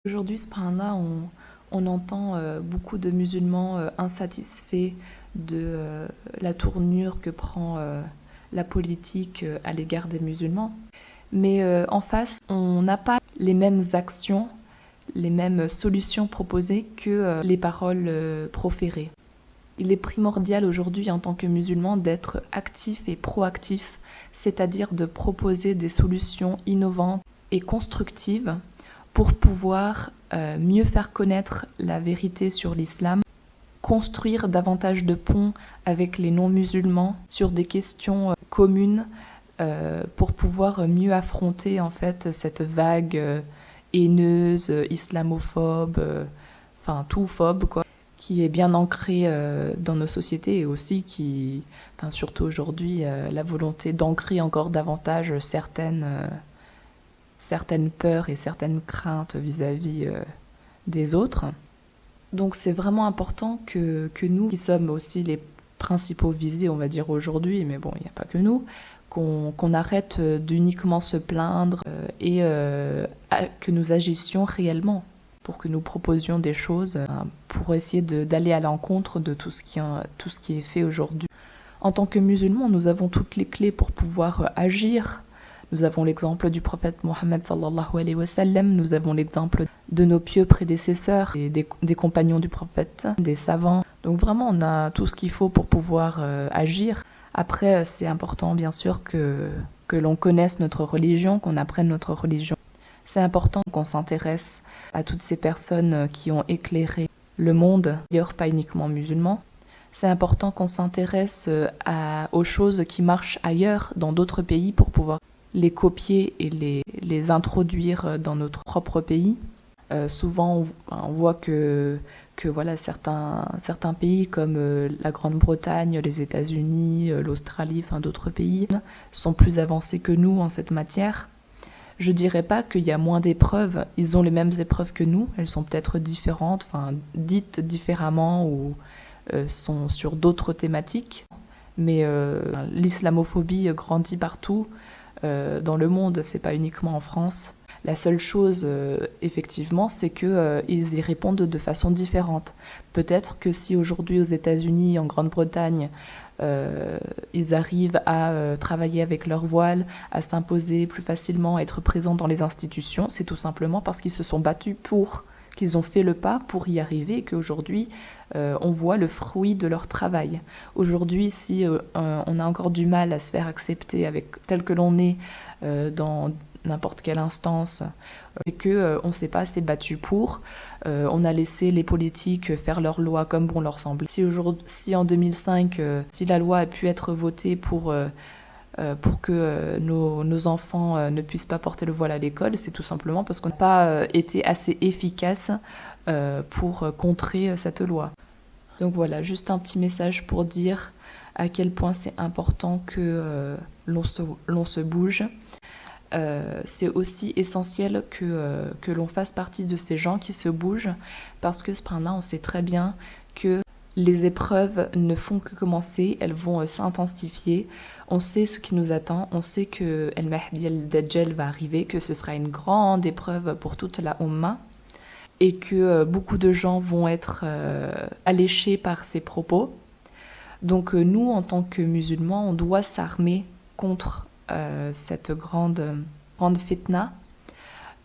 Aujourd'hui, subhanallah, on entend beaucoup de musulmans insatisfaits de la tournure que prend la politique à l'égard des musulmans. Mais en face, on n'a pas les mêmes actions, les mêmes solutions proposées que les paroles proférées. Il est primordial aujourd'hui en tant que musulman d'être actif et proactif, c'est-à-dire de proposer des solutions innovantes et constructives pour pouvoir mieux faire connaître la vérité sur l'islam, construire davantage de ponts avec les non-musulmans sur des questions communes pour pouvoir mieux affronter en fait cette vague haineuse, islamophobe, enfin tout phobe quoi, qui est bien ancrée dans nos sociétés et aussi qui, enfin surtout aujourd'hui, la volonté d'ancrer encore davantage certaines peurs et certaines craintes vis-à-vis des autres. Donc c'est vraiment important que nous, qui sommes aussi les principaux visés, on va dire aujourd'hui, mais bon, il n'y a pas que nous, qu'on arrête d'uniquement se plaindre et que nous agissions réellement, pour que nous proposions des choses pour essayer d'aller à l'encontre de tout ce qui est fait aujourd'hui. En tant que musulmans, nous avons toutes les clés pour pouvoir agir. Nous avons l'exemple du prophète Mohammed sallallahu alayhi wa sallam, nous avons l'exemple de nos pieux prédécesseurs, et des compagnons du prophète, des savants. Donc vraiment, on a tout ce qu'il faut pour pouvoir agir. Après, c'est important bien sûr que l'on connaisse notre religion, qu'on apprenne notre religion. C'est important qu'on s'intéresse à toutes ces personnes qui ont éclairé le monde, d'ailleurs pas uniquement musulmans. C'est important qu'on s'intéresse aux choses qui marchent ailleurs, dans d'autres pays, pour pouvoir les copier et les introduire dans notre propre pays. Souvent, on voit que voilà, certains pays comme la Grande-Bretagne, les États-Unis, l'Australie, enfin d'autres pays, sont plus avancés que nous en cette matière. Je dirais pas qu'il y a moins d'épreuves, ils ont les mêmes épreuves que nous, elles sont peut-être différentes, enfin dites différemment ou sont sur d'autres thématiques, mais l'islamophobie grandit partout. Dans le monde, c'est pas uniquement en France. La seule chose, effectivement, c'est qu'ils y répondent de façon différente. Peut-être que si aujourd'hui aux États-Unis, en Grande-Bretagne, ils arrivent à travailler avec leur voile, à s'imposer plus facilement, à être présents dans les institutions, c'est tout simplement parce qu'ils se sont battus qu'ils ont fait le pas pour y arriver et qu'aujourd'hui, on voit le fruit de leur travail. Aujourd'hui, si on a encore du mal à se faire accepter tel que l'on est dans n'importe quelle instance, c'est qu'on ne s'est pas assez battu pour, on a laissé les politiques faire leurs lois comme bon leur semble. Si en 2005, si la loi a pu être votée pour que nos enfants ne puissent pas porter le voile à l'école, c'est tout simplement parce qu'on n'a pas été assez efficace pour contrer cette loi. Donc voilà, juste un petit message pour dire à quel point c'est important que l'on se bouge. C'est aussi essentiel que l'on fasse partie de ces gens qui se bougent, parce que ce point-là, on sait très bien que les épreuves ne font que commencer, elles vont s'intensifier. On sait ce qui nous attend, on sait que El Mahdi al-Dajjal va arriver, que ce sera une grande épreuve pour toute la Ummah et que beaucoup de gens vont être alléchés par ces propos. Donc nous, en tant que musulmans, on doit s'armer contre cette grande fitna.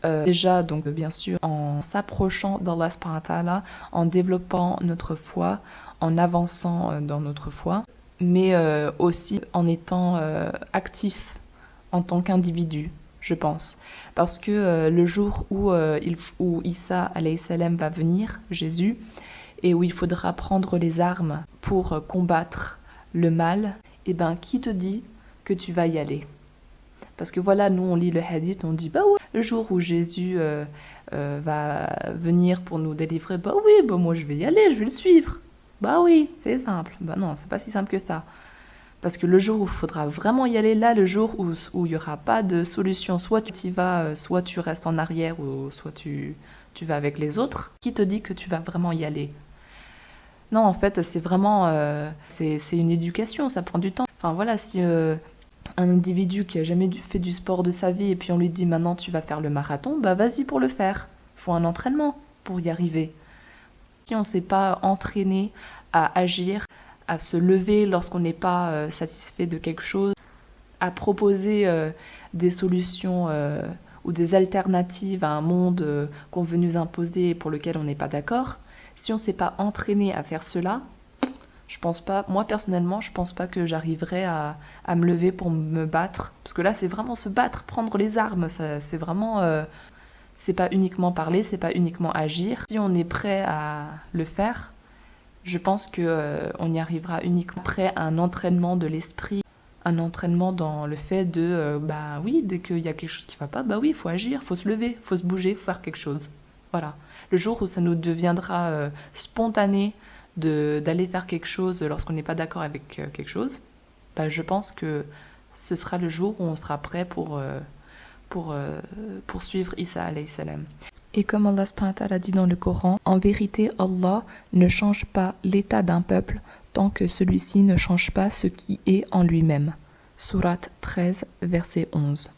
Déjà, donc bien sûr, en s'approchant d'Allah subhanahu wa ta'ala, en développant notre foi, en avançant dans notre foi, mais aussi en étant actif en tant qu'individu, je pense. Parce que le jour où Isa alayhi salam va venir, Jésus, et où il faudra prendre les armes pour combattre le mal, eh ben, qui te dit que tu vas y aller ? Parce que voilà, nous on lit le hadith, on dit bah ouais, le jour où Jésus va venir pour nous délivrer, bah oui, bah moi je vais y aller, je vais le suivre. Bah oui, c'est simple. Bah non, c'est pas si simple que ça. Parce que le jour où il faudra vraiment y aller, là, le jour où il n'y aura pas de solution, soit tu y vas, soit tu restes en arrière, ou soit tu vas avec les autres, qui te dit que tu vas vraiment y aller ? Non, en fait, c'est vraiment c'est une éducation, ça prend du temps. Enfin voilà, si un individu qui a jamais fait du sport de sa vie et puis on lui dit maintenant tu vas faire le marathon, bah vas-y pour le faire. faut un entraînement pour y arriver. Si on ne s'est pas entraîné à agir, à se lever lorsqu'on n'est pas satisfait de quelque chose, à proposer des solutions ou des alternatives à un monde qu'on veut nous imposer et pour lequel on n'est pas d'accord, si on ne s'est pas entraîné à faire cela, je pense pas, moi personnellement, je pense pas que j'arriverai à me lever pour me battre. Parce que là, c'est vraiment se battre, prendre les armes. C'est vraiment... c'est pas uniquement parler, c'est pas uniquement agir. Si on est prêt à le faire, je pense qu'on y arrivera uniquement après un entraînement de l'esprit. Un entraînement dans le fait de, bah oui, dès qu'il y a quelque chose qui va pas, bah oui, il faut agir, il faut se lever, il faut se bouger, il faut faire quelque chose. Voilà. Le jour où ça nous deviendra spontané d'aller faire quelque chose lorsqu'on n'est pas d'accord avec quelque chose, bah je pense que ce sera le jour où on sera prêt pour suivre Isa alayhi salam. Et comme Allah subhanahu wa ta'ala dit dans le Coran, en vérité, Allah ne change pas l'état d'un peuple tant que celui-ci ne change pas ce qui est en lui-même. Sourate 13, verset 11.